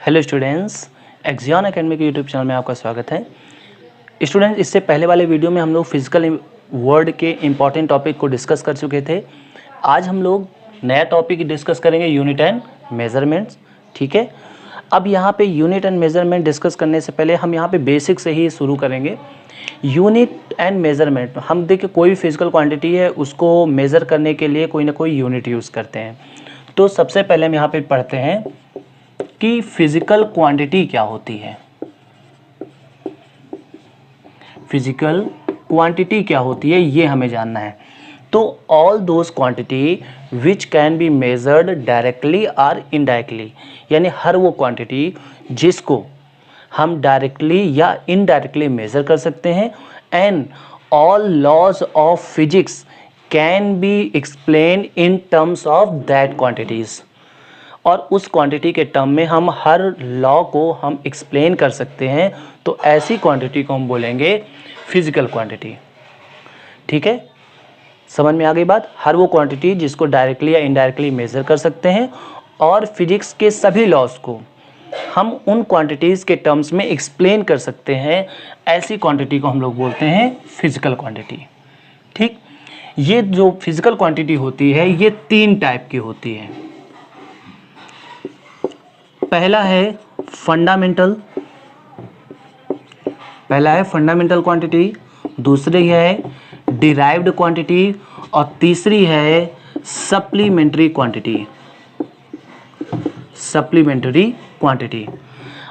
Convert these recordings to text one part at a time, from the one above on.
Hello students, एक्जियन academy के YouTube channel में आपका स्वागत है। स्टूडेंट्स, इससे पहले वाले वीडियो में हम लोग फिजिकल वर्ड के इम्पॉर्टेंट टॉपिक को डिस्कस कर चुके थे। आज हम लोग नया टॉपिक डिस्कस करेंगे, यूनिट एंड मेजरमेंट्स। ठीक है, अब यहाँ पे यूनिट एंड मेजरमेंट डिस्कस करने से पहले हम यहाँ पे बेसिक से ही शुरू करेंगे। यूनिट एंड मेजरमेंट, हम देखिए कोई भी फिजिकल क्वांटिटी है उसको मेज़र करने के लिए कोई ना कोई यूनिट यूज़ करते हैं। तो सबसे पहले हम यहाँ पे पढ़ते हैं कि फिजिकल क्वांटिटी क्या होती है। फिजिकल क्वांटिटी क्या होती है ये हमें जानना है। तो all those quantity which can be measured directly और इनडायरेक्टली, यानी हर वो क्वांटिटी जिसको हम डायरेक्टली या इनडायरेक्टली मेजर कर सकते हैं। And all laws of physics can be explain in terms of that quantities, और उस क्वांटिटी के टर्म में हम हर लॉ को हम एक्सप्लेन कर सकते हैं। तो ऐसी क्वांटिटी को हम बोलेंगे फिजिकल क्वांटिटी। ठीक है, समझ में आ गई बात। हर वो क्वांटिटी जिसको डायरेक्टली या इनडायरेक्टली मेजर कर सकते हैं और फिजिक्स के सभी लॉज को हम उन क्वांटिटीज़ के टर्म्स में एक्सप्लेन कर सकते हैं, ऐसी क्वांटिटी को हम लोग बोलते हैं फिजिकल क्वांटिटी। ठीक, ये जो फिजिकल क्वांटिटी होती है ये तीन टाइप की होती है। पहला है फंडामेंटल क्वांटिटी, दूसरी है डिराइव्ड क्वांटिटी और तीसरी है सप्लीमेंट्री क्वांटिटी।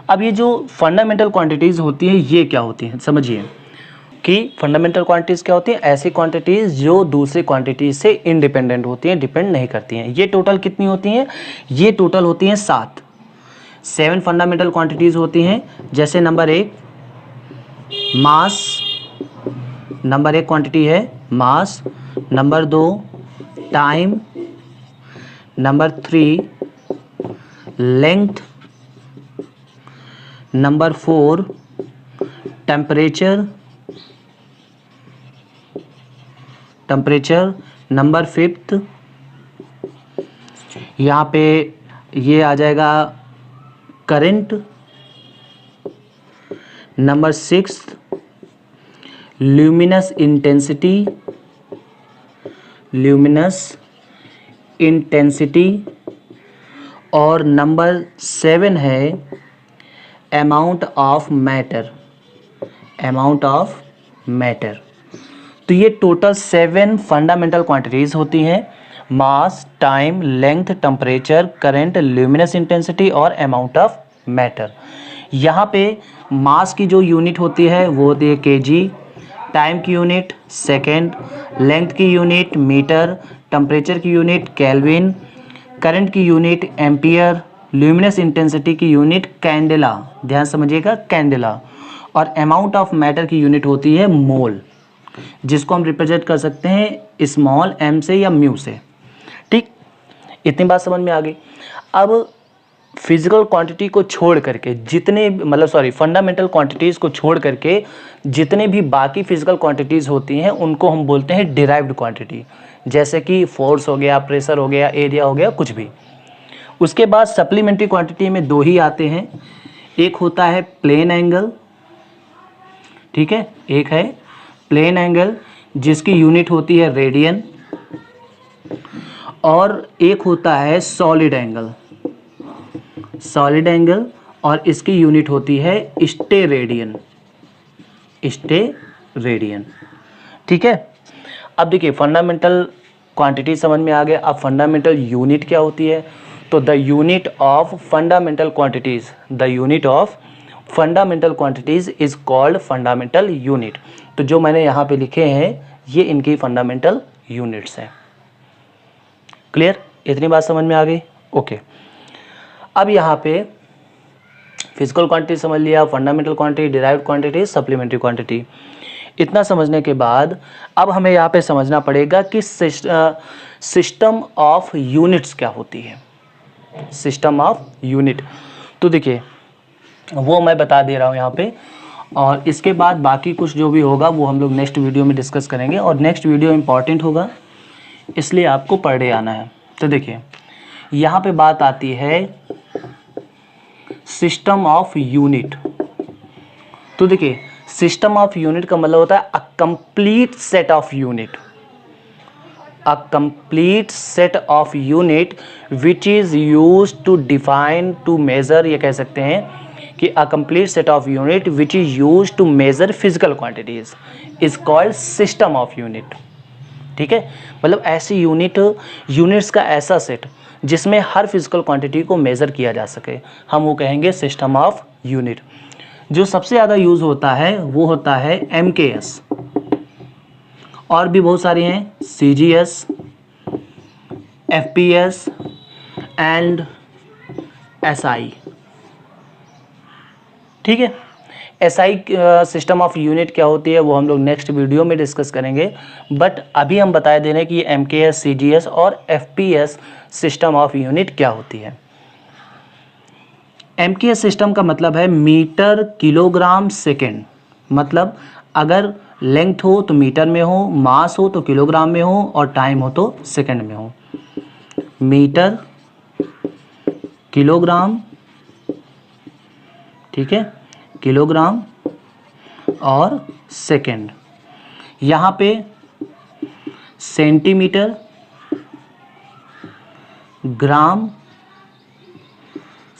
अब ये जो फंडामेंटल क्वांटिटीज़ होती है ये क्या होती हैं, समझिए कि फंडामेंटल क्वांटिटीज़ क्या होती हैं। ऐसी क्वांटिटीज़ जो दूसरी क्वांटिटी से इंडिपेंडेंट होती हैं, डिपेंड नहीं करती हैं। ये टोटल कितनी होती हैं? ये टोटल होती हैं 7 फंडामेंटल क्वांटिटीज़ होती हैं। जैसे नंबर 1 मास, नंबर 1 क्वांटिटी है mass, number 2 time, number 3 length, number 4 temperature, number 5 यहाँ पे ये आ जाएगा करंट, नंबर 6 ल्यूमिनस इंटेंसिटी, और नंबर 7 है अमाउंट ऑफ मैटर। तो ये टोटल 7 फंडामेंटल क्वांटिटीज़ होती हैं। Mass, time, length, temperature, current, luminous intensity और अमाउंट ऑफ मैटर। यहाँ पे मास की जो यूनिट होती है वो होती है केजी, टाइम की यूनिट सेकेंड, लेंथ की यूनिट मीटर, टेम्परेचर की यूनिट केल्विन, करंट की यूनिट एम्पियर, ल्यूमिनस इंटेंसिटी की यूनिट कैंडेला, ध्यान समझिएगा कैंडेला, और अमाउंट ऑफ मैटर की यूनिट होती है मोल, जिसको हम रिप्रेजेंट कर सकते हैं स्मॉल m से या म्यू से। ठीक, इतनी बात समझ में आ गई। अब फिजिकल क्वांटिटी को छोड़ करके फंडामेंटल क्वांटिटीज़ को छोड़ करके जितने भी बाकी फिजिकल क्वांटिटीज़ होती हैं उनको हम बोलते हैं डिराइव्ड क्वांटिटी। जैसे कि फोर्स हो गया, प्रेशर हो गया, एरिया हो गया, कुछ भी। उसके बाद सप्लीमेंट्री क्वांटिटी में 2 ही आते हैं। एक होता है प्लेन एंगल, ठीक है, एक है प्लेन एंगल जिसकी यूनिट होती है रेडियन, और एक होता है सॉलिड एंगल और इसकी यूनिट होती है स्टे रेडियन। ठीक है, अब देखिए फंडामेंटल क्वांटिटी समझ में आ गया। अब फंडामेंटल यूनिट क्या होती है? तो the unit of fundamental quantities is called fundamental unit. तो जो मैंने यहाँ पे लिखे हैं ये इनकी फंडामेंटल यूनिट्स हैं। क्लियर, इतनी बात समझ में आ गई? ओके, अब यहाँ पे फिजिकल क्वांटिटी समझ लिया, fundamental quantity, derived quantity, supplementary quantity. इतना समझने के बाद अब हमें यहाँ पे समझना पड़ेगा कि सिस्टम ऑफ यूनिट्स क्या होती है। सिस्टम ऑफ यूनिट, तो देखिए वो मैं बता दे रहा हूँ यहाँ पे, और इसके बाद बाकी कुछ जो भी होगा वो हम लोग नेक्स्ट वीडियो में डिस्कस करेंगे। और नेक्स्ट वीडियो इंपॉर्टेंट होगा इसलिए आपको पर डे आना है। तो देखिए यहाँ पे बात आती है सिस्टम ऑफ यूनिट। तो देखिए सिस्टम ऑफ यूनिट का मतलब होता है a complete set of unit, a complete set of unit which is used to define to measure, ये कह सकते हैं कि a complete set of unit which is used to measure physical quantities is called system of unit. ठीक है, मतलब ऐसी units का ऐसा सेट जिसमें हर फिजिकल क्वांटिटी को मेजर किया जा सके, हम वो कहेंगे सिस्टम ऑफ यूनिट। जो सबसे ज़्यादा यूज होता है वो होता है MKS, और भी बहुत सारे हैं CGS, FPS एंड SI। ठीक है, SI सिस्टम ऑफ यूनिट क्या होती है वो हम लोग नेक्स्ट वीडियो में डिस्कस करेंगे, बट अभी हम बता दे रहे हैं कि MKS, CGS और FPS सिस्टम ऑफ यूनिट क्या होती है। MKS सिस्टम का मतलब है मीटर किलोग्राम सेकेंड, मतलब अगर लेंथ हो तो मीटर में हो, मास हो तो किलोग्राम में हो, और टाइम हो तो सेकेंड में हो। मीटर, किलोग्राम, ठीक है, किलोग्राम और सेकेंड। यहाँ पे सेंटीमीटर, ग्राम,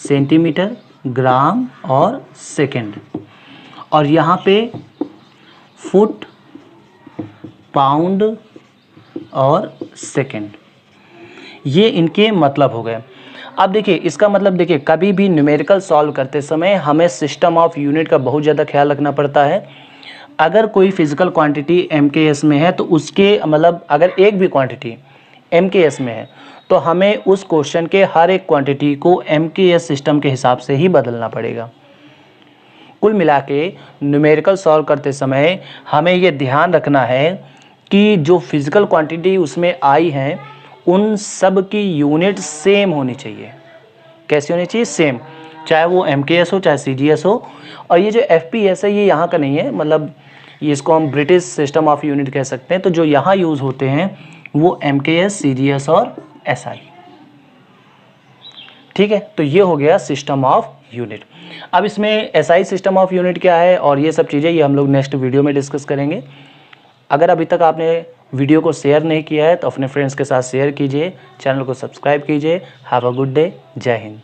सेंटीमीटर, ग्राम और सेकेंड, और यहाँ पे फुट, पाउंड और सेकेंड। ये इनके मतलब हो गए। अब देखिए इसका मतलब देखिए कभी भी न्यूमेरिकल सॉल्व करते समय हमें सिस्टम ऑफ यूनिट का बहुत ज़्यादा ख्याल रखना पड़ता है। अगर कोई फिजिकल क्वांटिटी MKS में है तो उसके मतलब अगर एक भी क्वांटिटी MKS में है तो हमें उस क्वेश्चन के हर एक क्वांटिटी को MKS सिस्टम के हिसाब से ही बदलना पड़ेगा। कुल मिला के न्यूमेरिकल सॉल्व करते समय हमें ये ध्यान रखना है कि जो फिजिकल क्वांटिटी उसमें आई हैं उन सब की यूनिट सेम होनी चाहिए। कैसी होनी चाहिए? सेम, चाहे वो MKS हो चाहे CGS हो। और ये जो FPS है ये यहाँ का नहीं है, मतलब ये इसको हम ब्रिटिश सिस्टम ऑफ यूनिट कह सकते हैं। तो जो यहाँ यूज़ होते हैं वो MKS, CGS और SI। ठीक है, तो ये हो गया सिस्टम ऑफ यूनिट। अब इसमें SI सिस्टम ऑफ यूनिट क्या है और ये सब चीज़ें ये हम लोग नेक्स्ट वीडियो में डिस्कस करेंगे। अगर अभी तक आपने वीडियो को शेयर नहीं किया है तो अपने फ्रेंड्स के साथ शेयर कीजिए, चैनल को सब्सक्राइब कीजिए। हैव अ गुड डे, जय हिंद।